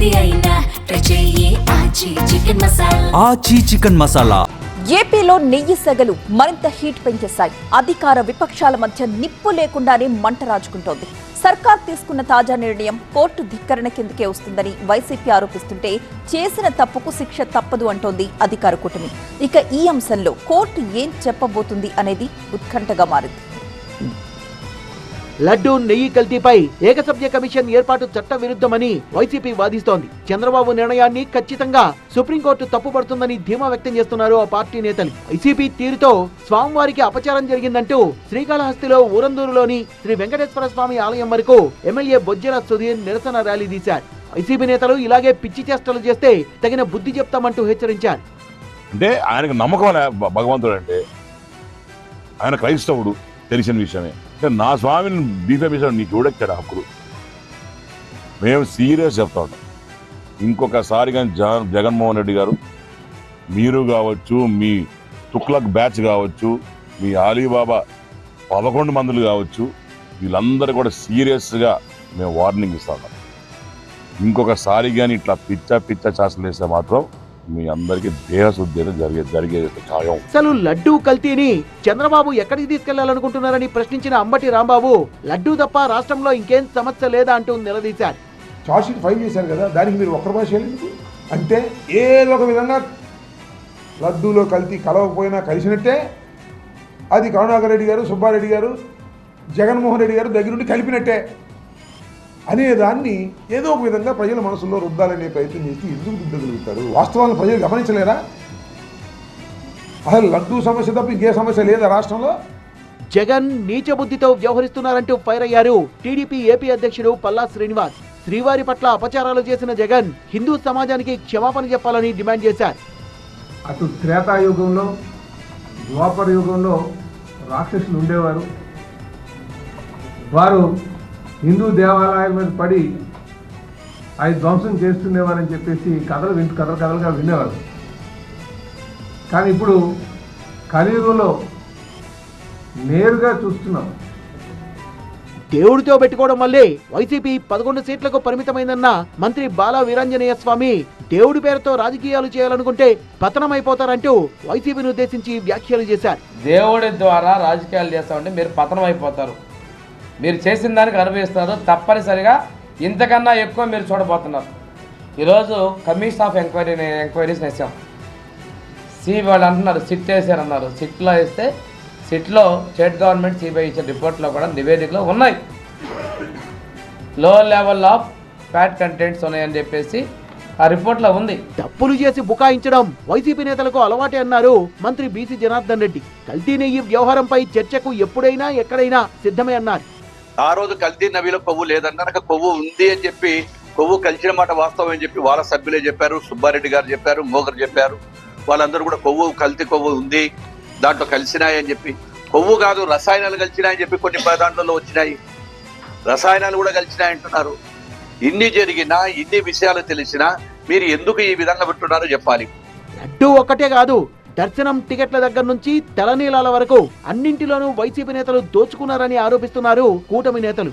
ఏది అయినా ట్రై చెయ్యి ఆచి చికెన్ మసాలా. ఆచి చికెన్ మసాలా. ఏపీలో నెయ్యి సెగలు మరింత హీట్ పెంచేశాయి. అధికార విపక్షాల మధ్య నిప్పు లేకుండానే మంట రాజుకుంటోంది. సర్కార్ తీసుకున్న తాజా నిర్ణయం కోర్టు ధిక్కరణ కిందకే వస్తుందని వైసీపీ ఆరోపిస్తుంటే చేసిన తప్పుకు శిక్ష తప్పదు అంటోంది అధికార కూటమి. ఇక ఈ అంశంలో కోర్టు ఏం చెప్పబోతుంది అనేది ఉత్కంఠగా మారింది. లడ్డూ నెయ్యి కల్తీపై ఏకసభ్య కమిషన్ ఏర్పాటు చట్ట విరుద్ధమని వైసీపీ వాదిస్తోంది. చంద్రబాబు నిర్ణయాన్ని ఖచ్చితంగా సుప్రీంకోర్టు తప్పుపడుతుందని ధీమా వ్యక్తం చేస్తున్నారు ఆ పార్టీ నేతలు. వైసీపీ తీరుతో స్వామివారికి అపచారం జరిగిందంటూ శ్రీకాళహస్తిలో ఊరందూరులోని శ్రీ వెంకటేశ్వర స్వామి ఆలయం వరకు ఎమ్మెల్యే బొజ్జల సుధీర్ నిరసన ర్యాలీ తీశారు. వైసీపీ నేతలు ఇలాగే పిచ్చి చేష్టలు చేస్తే తగిన బుద్ధి చెప్తామంటూ హెచ్చరించారు. అంటే ఆయనకు నమ్మకం భగవంతుడు అంటే ఆయన క్రైస్తవుడు తెలిసిన విషయమే. నా స్వామిని బీఫేషన్ నీకు ఎవడెక్కాడు హక్కులు? మేము సీరియస్ చెప్తా ఉంటాం. ఇంకొకసారి కానీ జగన్మోహన్ రెడ్డి గారు మీరు కావచ్చు, మీ తుక్లక్ బ్యాచ్ కావచ్చు, మీ అలీబాబా 11 మందులు కావచ్చు, వీళ్ళందరూ కూడా సీరియస్గా మేము వార్నింగ్ ఇస్తా ఉన్నాం. ఇంకొకసారి కానీ ఇట్లా పిచ్చ చాసలు వేస్తే మాత్రం మీ అందరికి దేహశుద్ధి జరిగే ఖాయం. అసలు లడ్డూ కల్తీని చంద్రబాబు ఎక్కడికి తీసుకెళ్లాలనుకుంటున్నారని ప్రశ్నించిన అంబటి రాంబాబు లడ్డూ తప్ప రాష్ట్రంలో ఇంకేం సమస్య లేదా అంటూ నిలదీశారు. చార్జ్ షీట్ ఫైల్ చేశారు కదా, దానికి మీరు ఒక్కరి భాష ఎందుకు? అంటే ఏదో ఒక విధంగా లడ్డూలో కల్తీ కలవకపోయినా కలిసినట్టే అది కరుణాకర్ రెడ్డి గారు, సుబ్బారెడ్డి గారు, జగన్మోహన్ రెడ్డి గారు దగ్గరుండి కలిపినట్టే అనేదాన్ని ఏదో ఒక విధంగా ప్రజల మనసులో రుద్దాలనే ప్రయత్నం చేసి ఎందుకు రుద్దగలుగుతారు? వాస్తవాలను ప్రజలు గమనించలేరా? అసలు లడ్డూ సమస్య తప్ప ఇంకే సమస్య లేదా రాష్ట్రంలో? జగన్ నీచ బుద్ధితో వ్యవహరిస్తున్నారంటూ ఫైర్ అయ్యారు టీడీపీ ఏపీ అధ్యక్షుడు పల్లా శ్రీనివాస్. శ్రీవారి పట్ల అపచారాలు చేసిన జగన్ హిందూ సమాజానికి క్షమాపణ చెప్పాలని డిమాండ్ చేశారు. అటు త్రేతాయుగంలో, ద్వాపర యుగంలో రాక్షసులు ఉండేవారు. వారు హిందూ దేవాలయాల మీద పడి అవి ధ్వంసం చేస్తుండేవారని చెప్పేసి కథలుగా వినేవారు. కానీ ఇప్పుడు కలియుగంలో నేరుగా చూస్తున్నాం. దేవుడితో పెట్టుకోవడం వల్లే వైసీపీ 11 సీట్లకు పరిమితమైందన్న మంత్రి బాలా వీరాంజనేయ స్వామి దేవుడి పేరుతో రాజకీయాలు చేయాలనుకుంటే పతనమైపోతారంటూ వైసీపీని ఉద్దేశించి వ్యాఖ్యలు చేశారు. దేవుడి ద్వారా రాజకీయాలు చేస్తామంటే మీరు పతనం అయిపోతారు. మీరు చేసిన దానికి అనుభవిస్తున్నారు. తప్పనిసరిగా ఇంతకన్నా ఎక్కువ మీరు చూడబోతున్నారు. ఈరోజు కమిషన్ ఆఫ్ ఎంక్వైరీస్ వేసాం. వాళ్ళు అంటున్నారు సిట్ వేసారన్నారు. సిట్లో వేస్తే సిట్లో స్టేట్ గవర్నమెంట్ సిబిఐ ఇచ్చిన రిపోర్ట్లో కూడా నివేదికలో ఉన్నాయి. లో లెవెల్ ఆఫ్ ఫ్యాట్ కంటెంట్స్ ఉన్నాయని చెప్పేసి ఆ రిపోర్ట్లో ఉంది. తప్పులు చేసి బుకాయించడం వైసీపీ నేతలకు అలవాటే అన్నారు మంత్రి బీసీ జనార్దన్ రెడ్డి. కల్తీ నెయ్యి వ్యవహారంపై చర్చకు ఎప్పుడైనా ఎక్కడైనా సిద్ధమే అన్నారు. ఆ రోజు కల్తీ నవీలో కొవ్వు లేదన్నాక కొవ్వు ఉంది అని చెప్పి, కొవ్వు కలిసిన మాట వాస్తవం అని చెప్పి వాళ్ళ సభ్యులే చెప్పారు. సుబ్బారెడ్డి గారు చెప్పారు, మోగర్ చెప్పారు. వాళ్ళందరూ కూడా కొవ్వు కల్తీ కొవ్వు ఉంది, దాంట్లో కలిసినాయని చెప్పి, కొవ్వు కాదు రసాయనాలు కలిసినాయని చెప్పి కొన్ని దాంట్లో వచ్చినాయి, రసాయనాలు కూడా కలిసినాయి అంటున్నారు. ఇన్ని జరిగినా, ఇన్ని విషయాలు తెలిసినా మీరు ఎందుకు ఈ విధంగా పెట్టున్నారో చెప్పాలి. లడ్డూ ఒక్కటే కాదు, దర్శనం టికెట్ల దగ్గర నుంచి తెలనీలాల వరకు అన్నింటిలోనూ వైసీపీ నేతలు దోచుకున్నారని ఆరోపిస్తున్నారు కూటమి నేతలు.